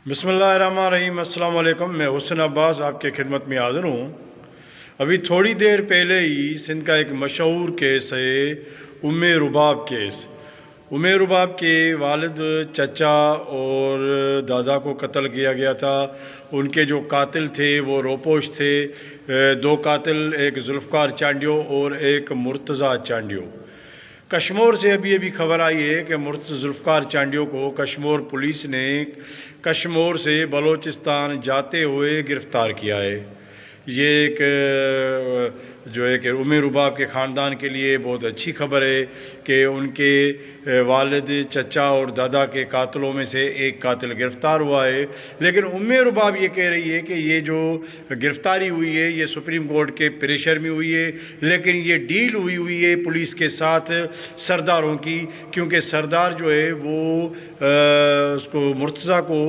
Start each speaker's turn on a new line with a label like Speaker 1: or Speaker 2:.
Speaker 1: بسم اللہ الرحمن الرحیم۔ السلام علیکم، میں حسن عباس آپ کے خدمت میں حاضر ہوں۔ ابھی تھوڑی دیر پہلے ہی سندھ کا ایک مشہور کیس ہے ام رباب کیس۔ ام رباب کے والد، چچا اور دادا کو قتل کیا گیا تھا۔ ان کے جو قاتل تھے وہ روپوش تھے، دو قاتل، ایک ذوالفقار چانڈیو اور ایک مرتضیٰ چانڈیو۔ کشمور سے ابھی خبر آئی ہے کہ ذوالفقار چانڈیو کو کشمور پولیس نے کشمور سے بلوچستان جاتے ہوئے گرفتار کیا ہے۔ یہ ایک جو ہے کہ ام رباب کے خاندان کے لیے بہت اچھی خبر ہے کہ ان کے والد، چچا اور دادا کے قاتلوں میں سے ایک قاتل گرفتار ہوا ہے۔ لیکن ام رباب یہ کہہ رہی ہے کہ یہ جو گرفتاری ہوئی ہے یہ سپریم کورٹ کے پریشر میں ہوئی ہے، لیکن یہ ڈیل ہوئی ہے پولیس کے ساتھ سرداروں کی، کیونکہ سردار جو ہے وہ اس کو مرتضیٰ کو